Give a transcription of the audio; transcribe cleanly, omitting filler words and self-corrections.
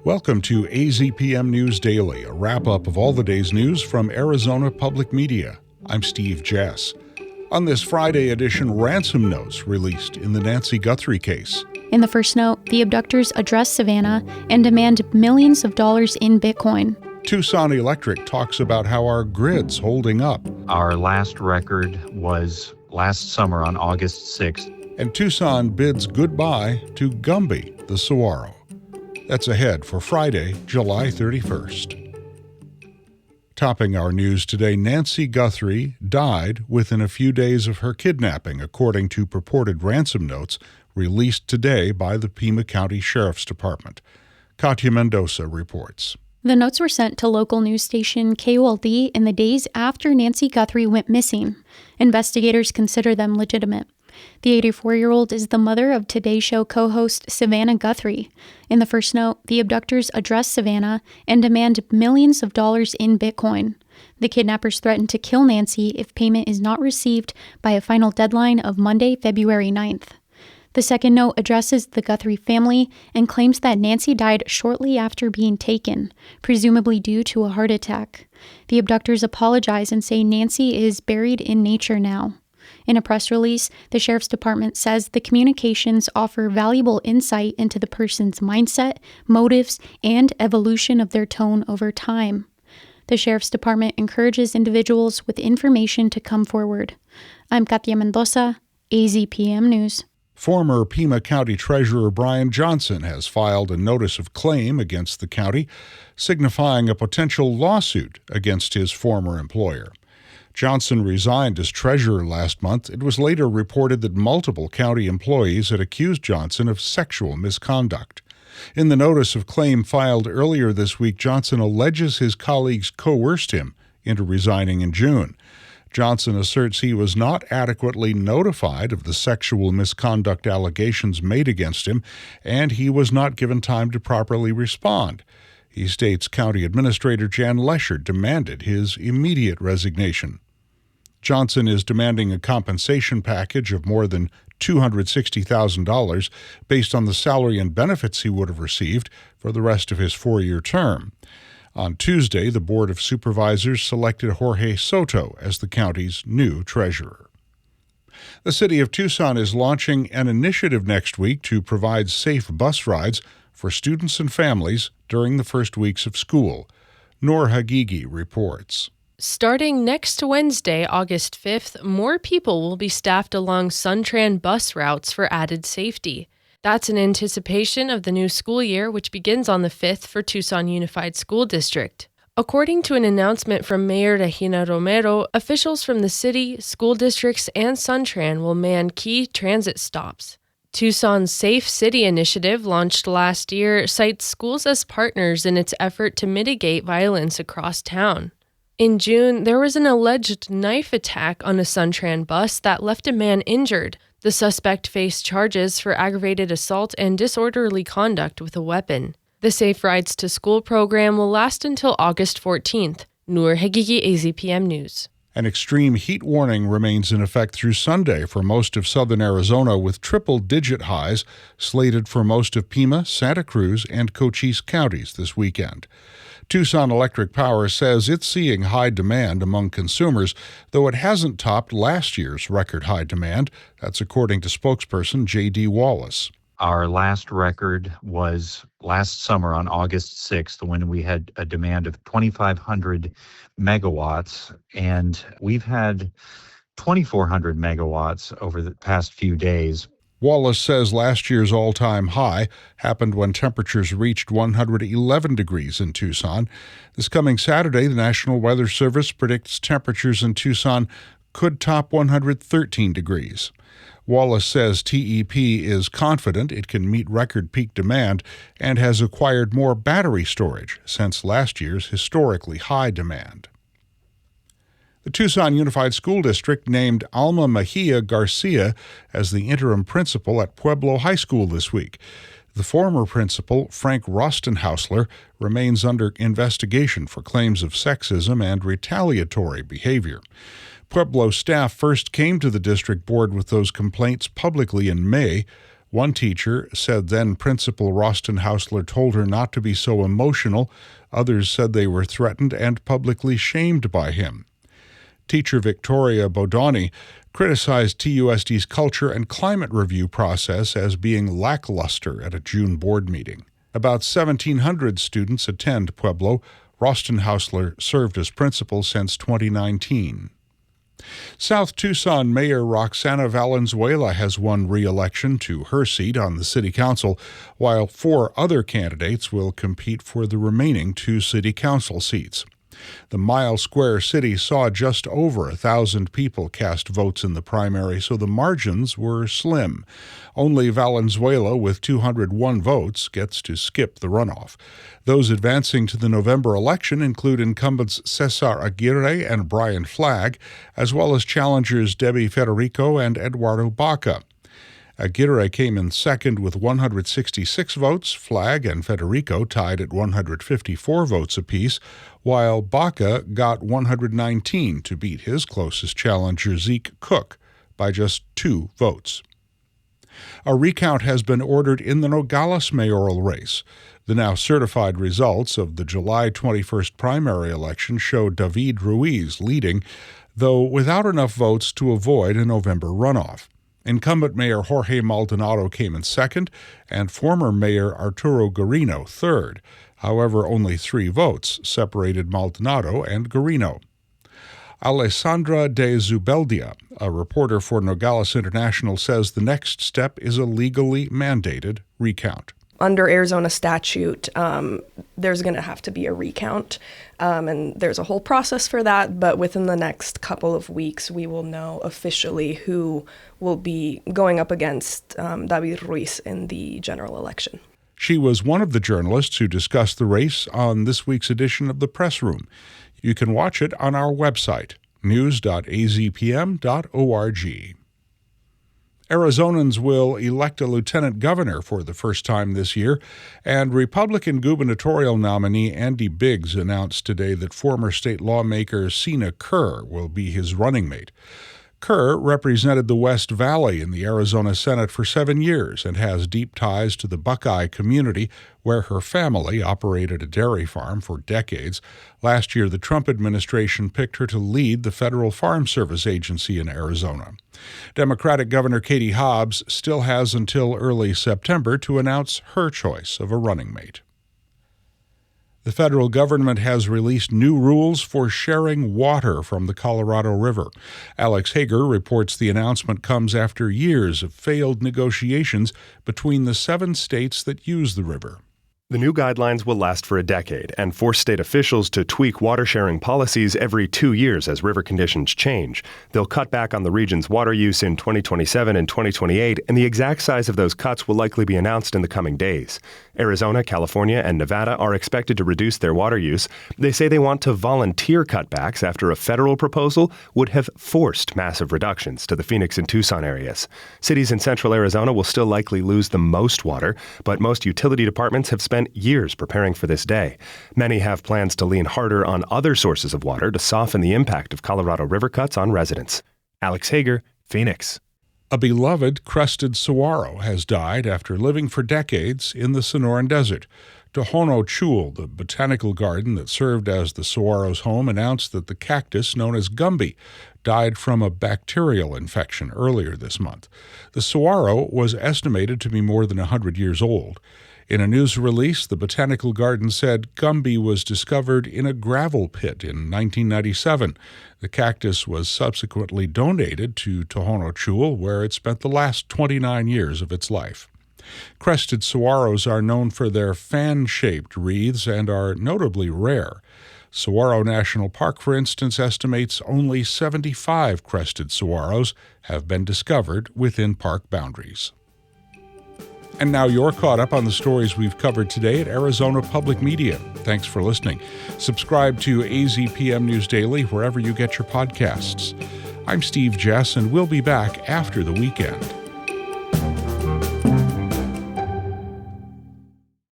Welcome to AZPM News Daily, a wrap-up of all the day's news from Arizona Public Media. I'm Steve Jess. On this Friday edition, ransom notes released in the Nancy Guthrie case. In the first note, the abductors address Savannah and demand millions of dollars in Bitcoin. Tucson Electric talks about how our grid's holding up. Our last record was last summer on August 6th. And Tucson bids goodbye to Gumby, the saguaro. That's ahead for Friday, July 31st. Topping our news today, Nancy Guthrie died within a few days of her kidnapping, according to purported ransom notes released today by the Pima County Sheriff's Department. Katia Mendoza reports. The notes were sent to local news station KOLD in the days after Nancy Guthrie went missing. Investigators consider them legitimate. The 84-year-old is the mother of Today Show co-host Savannah Guthrie. In the first note, the abductors address Savannah and demand millions of dollars in Bitcoin. The kidnappers threaten to kill Nancy if payment is not received by a final deadline of Monday, February 9th. The second note addresses the Guthrie family and claims that Nancy died shortly after being taken, presumably due to a heart attack. The abductors apologize and say Nancy is buried in nature now. In a press release, the Sheriff's Department says the communications offer valuable insight into the person's mindset, motives, and evolution of their tone over time. The Sheriff's Department encourages individuals with information to come forward. I'm Katia Mendoza, AZPM News. Former Pima County Treasurer Brian Johnson has filed a notice of claim against the county, signifying a potential lawsuit against his former employer. Johnson resigned as treasurer last month. It was later reported that multiple county employees had accused Johnson of sexual misconduct. In the notice of claim filed earlier this week, Johnson alleges his colleagues coerced him into resigning in June. Johnson asserts he was not adequately notified of the sexual misconduct allegations made against him, and he was not given time to properly respond. He states County Administrator Jan Lesher demanded his immediate resignation. Johnson is demanding a compensation package of more than $260,000 based on the salary and benefits he would have received for the rest of his four-year term. On Tuesday, the Board of Supervisors selected Jorge Soto as the county's new treasurer. The city of Tucson is launching an initiative next week to provide safe bus rides for students and families during the first weeks of school. Noor Hagigi reports. Starting next Wednesday, August 5th, more people will be staffed along Suntran bus routes for added safety. That's in anticipation of the new school year, which begins on the 5th for Tucson Unified School District. According to an announcement from Mayor Regina Romero, officials from the city, school districts, and Suntran will man key transit stops. Tucson's Safe City initiative, launched last year, cites schools as partners in its effort to mitigate violence across town. In June, there was an alleged knife attack on a Suntran bus that left a man injured. The suspect faced charges for aggravated assault and disorderly conduct with a weapon. The Safe Rides to School program will last until August 14th. Noor Hagigi, AZPM News. An extreme heat warning remains in effect through Sunday for most of southern Arizona, with triple-digit highs slated for most of Pima, Santa Cruz, and Cochise counties this weekend. Tucson Electric Power says it's seeing high demand among consumers, though it hasn't topped last year's record high demand. That's according to spokesperson J.D. Wallace. Our last record was last summer on August 6th, when we had a demand of 2,500 megawatts, and we've had 2,400 megawatts over the past few days. Wallace says last year's all-time high happened when temperatures reached 111 degrees in Tucson. This coming Saturday, the National Weather Service predicts temperatures in Tucson could top 113 degrees. Wallace says TEP is confident it can meet record peak demand and has acquired more battery storage since last year's historically high demand. The Tucson Unified School District named Alma Mejia Garcia as the interim principal at Pueblo High School this week. The former principal, Frank Rostenhausler, remains under investigation for claims of sexism and retaliatory behavior. Pueblo staff first came to the district board with those complaints publicly in May. One teacher said then Principal Rostenhausler told her not to be so emotional. Others said they were threatened and publicly shamed by him. Teacher Victoria Bodoni criticized TUSD's culture and climate review process as being lackluster at a June board meeting. About 1,700 students attend Pueblo. Rostenhausler served as principal since 2019. South Tucson Mayor Roxana Valenzuela has won re-election to her seat on the city council, while 4 other candidates will compete for the remaining 2 city council seats. The Mile Square city saw just over 1,000 people cast votes in the primary, so the margins were slim. Only Valenzuela, with 201 votes, gets to skip the runoff. Those advancing to the November election include incumbents Cesar Aguirre and Brian Flagg, as well as challengers Debbie Federico and Eduardo Baca. Aguirre came in second with 166 votes. Flagg and Federico tied at 154 votes apiece, while Baca got 119 to beat his closest challenger, Zeke Cook, by just 2 votes. A recount has been ordered in the Nogales mayoral race. The now certified results of the July 21st primary election show David Ruiz leading, though without enough votes to avoid a November runoff. Incumbent Mayor Jorge Maldonado came in second, and former Mayor Arturo Guarino third. However, only 3 votes separated Maldonado and Guarino. Alessandra de Zubeldia, a reporter for Nogales International, says the next step is a legally mandated recount. Under Arizona statute, there's going to have to be a recount, and there's a whole process for that, but within the next couple of weeks, we will know officially who will be going up against David Ruiz in the general election. She was one of the journalists who discussed the race on this week's edition of The Press Room. You can watch it on our website, news.azpm.org. Arizonans will elect a lieutenant governor for the first time this year, and Republican gubernatorial nominee Andy Biggs announced today that former state lawmaker Sina Kerr will be his running mate. Kerr represented the West Valley in the Arizona Senate for 7 years and has deep ties to the Buckeye community, where her family operated a dairy farm for decades. Last year, the Trump administration picked her to lead the Federal Farm Service Agency in Arizona. Democratic Governor Katie Hobbs still has until early September to announce her choice of a running mate. The federal government has released new rules for sharing water from the Colorado River. Alex Hager reports the announcement comes after years of failed negotiations between the 7 states that use the river. The new guidelines will last for a decade and force state officials to tweak water-sharing policies every 2 years as river conditions change. They'll cut back on the region's water use in 2027 and 2028, and the exact size of those cuts will likely be announced in the coming days. Arizona, California, and Nevada are expected to reduce their water use. They say they want to volunteer cutbacks after a federal proposal would have forced massive reductions to the Phoenix and Tucson areas. Cities in central Arizona will still likely lose the most water, but most utility departments have spent years preparing for this day. Many have plans to lean harder on other sources of water to soften the impact of Colorado River cuts on residents. Alex Hager, Phoenix. A beloved crested saguaro has died after living for decades in the Sonoran Desert. Tohono Chul, the botanical garden that served as the saguaro's home, announced that the cactus known as Gumby died from a bacterial infection earlier this month. The saguaro was estimated to be more than 100 years old. In a news release, the botanical garden said Gumby was discovered in a gravel pit in 1997. The cactus was subsequently donated to Tohono Chul, where it spent the last 29 years of its life. Crested saguaros are known for their fan-shaped wreaths and are notably rare. Saguaro National Park, for instance, estimates only 75 crested saguaros have been discovered within park boundaries. And now you're caught up on the stories we've covered today at Arizona Public Media. Thanks for listening. Subscribe to AZPM News Daily wherever you get your podcasts. I'm Steve Jess, and we'll be back after the weekend.